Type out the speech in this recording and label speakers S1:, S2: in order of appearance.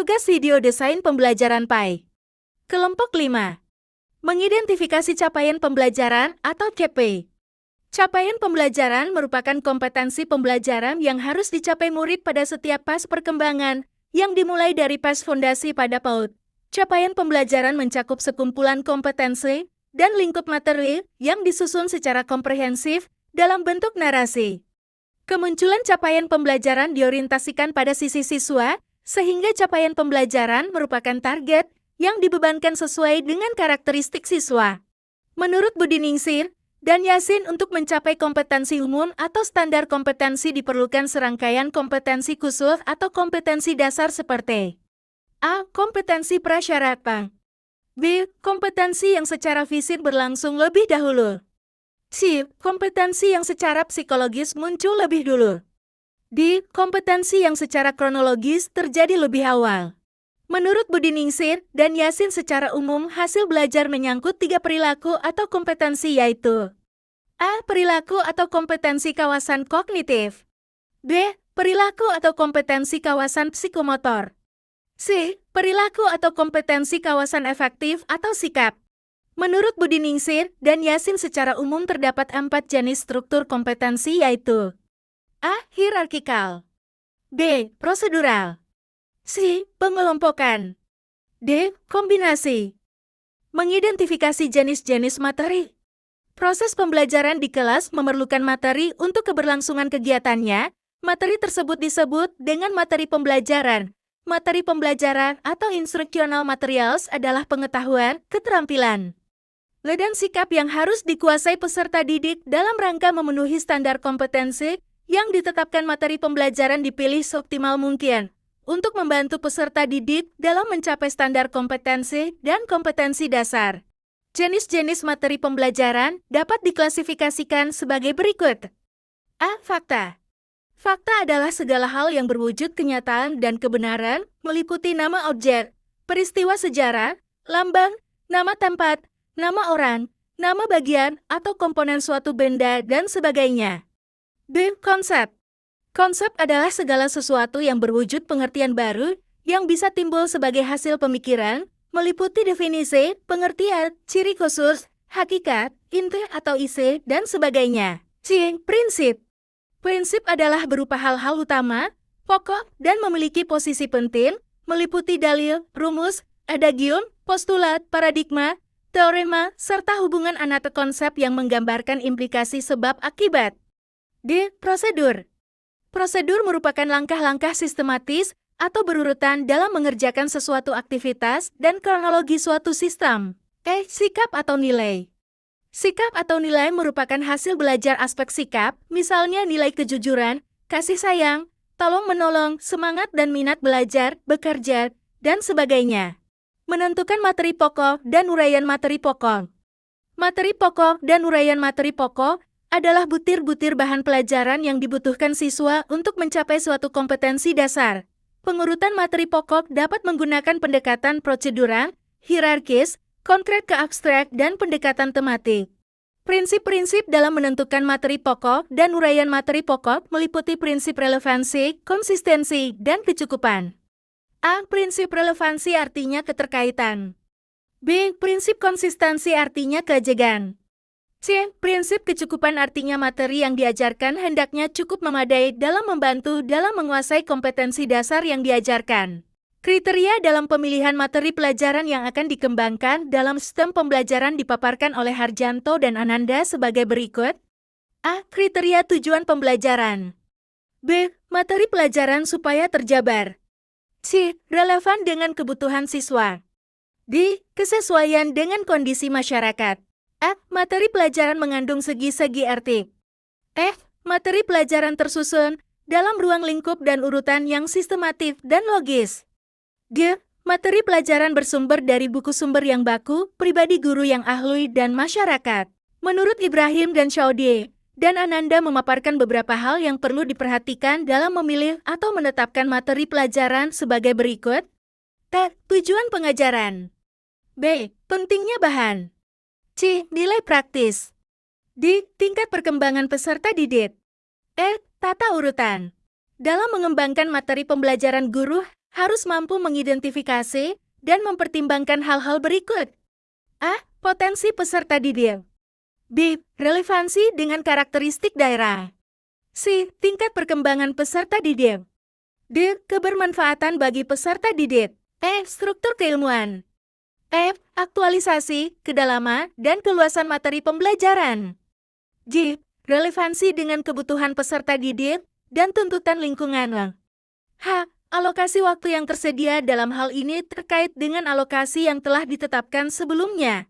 S1: Tugas video desain pembelajaran PAI. Kelompok 5. Mengidentifikasi capaian pembelajaran atau KP. Capaian pembelajaran merupakan kompetensi pembelajaran yang harus dicapai murid pada setiap fase perkembangan, yang dimulai dari fase fondasi pada PAUD. Capaian pembelajaran mencakup sekumpulan kompetensi dan lingkup materi yang disusun secara komprehensif dalam bentuk narasi. Kemunculan capaian pembelajaran diorientasikan pada sisi siswa, sehingga capaian pembelajaran merupakan target yang dibebankan sesuai dengan karakteristik siswa. Menurut Budi Ningsir dan Yasin, untuk mencapai kompetensi umum atau standar kompetensi diperlukan serangkaian kompetensi khusus atau kompetensi dasar seperti A. Kompetensi prasyaratan. B. Kompetensi yang secara fisik berlangsung lebih dahulu. C. Kompetensi yang secara psikologis muncul lebih dulu. D. Kompetensi yang secara kronologis terjadi lebih awal. Menurut Budi Ningsir dan Yasin, secara umum hasil belajar menyangkut 3 perilaku atau kompetensi, yaitu A. Perilaku atau kompetensi kawasan kognitif. B. Perilaku atau kompetensi kawasan psikomotor. C. Perilaku atau kompetensi kawasan efektif atau sikap. Menurut Budi Ningsir dan Yasin, secara umum terdapat 4 jenis struktur kompetensi, yaitu A. Hierarkikal. B. Prosedural. C. Pengelompokan. D. Kombinasi. Mengidentifikasi jenis-jenis materi. Proses pembelajaran di kelas memerlukan materi untuk keberlangsungan kegiatannya. Materi tersebut disebut dengan materi pembelajaran. Materi pembelajaran atau instructional materials adalah pengetahuan, keterampilan, dan sikap yang harus dikuasai peserta didik dalam rangka memenuhi standar kompetensi yang ditetapkan. Materi pembelajaran dipilih seoptimal mungkin untuk membantu peserta didik dalam mencapai standar kompetensi dan kompetensi dasar. Jenis-jenis materi pembelajaran dapat diklasifikasikan sebagai berikut. A. Fakta. Fakta adalah segala hal yang berwujud kenyataan dan kebenaran, meliputi nama objek, peristiwa sejarah, lambang, nama tempat, nama orang, nama bagian atau komponen suatu benda, dan sebagainya. B. Konsep. Konsep adalah segala sesuatu yang berwujud pengertian baru yang bisa timbul sebagai hasil pemikiran, meliputi definisi, pengertian, ciri khusus, hakikat, inti atau isi, dan sebagainya. C. Prinsip. Prinsip adalah berupa hal-hal utama, pokok, dan memiliki posisi penting, meliputi dalil, rumus, adagium, postulat, paradigma, teorema, serta hubungan antar konsep yang menggambarkan implikasi sebab akibat. D. Prosedur. Prosedur merupakan langkah-langkah sistematis atau berurutan dalam mengerjakan sesuatu aktivitas dan kronologi suatu sistem. E. Sikap atau nilai. Sikap atau nilai merupakan hasil belajar aspek sikap, misalnya nilai kejujuran, kasih sayang, tolong-menolong, semangat dan minat belajar, bekerja, dan sebagainya. Menentukan materi pokok dan uraian materi pokok. Materi pokok dan uraian materi pokok adalah butir-butir bahan pelajaran yang dibutuhkan siswa untuk mencapai suatu kompetensi dasar. Pengurutan materi pokok dapat menggunakan pendekatan prosedural, hierarkis, konkret ke abstrak, dan pendekatan tematik. Prinsip-prinsip dalam menentukan materi pokok dan uraian materi pokok meliputi prinsip relevansi, konsistensi, dan kecukupan. A. Prinsip relevansi artinya keterkaitan. B. Prinsip konsistensi artinya kejegan. C. Prinsip kecukupan artinya materi yang diajarkan hendaknya cukup memadai dalam membantu dalam menguasai kompetensi dasar yang diajarkan. Kriteria dalam pemilihan materi pelajaran yang akan dikembangkan dalam sistem pembelajaran dipaparkan oleh Harjanto dan Ananda sebagai berikut. A. Kriteria tujuan pembelajaran. B. Materi pelajaran supaya terjabar. C. Relevan dengan kebutuhan siswa. D. Kesesuaian dengan kondisi masyarakat. F. Materi pelajaran mengandung segi-segi arti. F. Materi pelajaran tersusun dalam ruang lingkup dan urutan yang sistematif dan logis. G. Materi pelajaran bersumber dari buku sumber yang baku, pribadi guru yang ahli, dan masyarakat. Menurut Ibrahim dan Chaudhry dan Ananda memaparkan beberapa hal yang perlu diperhatikan dalam memilih atau menetapkan materi pelajaran sebagai berikut. T. Tujuan pengajaran. B. Pentingnya bahan. C. Nilai praktis. D. Tingkat perkembangan peserta didik. E. Tata urutan. Dalam mengembangkan materi pembelajaran, guru harus mampu mengidentifikasi dan mempertimbangkan hal-hal berikut. A. Potensi peserta didik. B. Relevansi dengan karakteristik daerah. C. Tingkat perkembangan peserta didik. D. Kebermanfaatan bagi peserta didik. E. Struktur keilmuan. F. Aktualisasi, kedalaman, dan keluasan materi pembelajaran. J. Relevansi dengan kebutuhan peserta didik dan tuntutan lingkungan. H. Alokasi waktu yang tersedia dalam hal ini terkait dengan alokasi yang telah ditetapkan sebelumnya.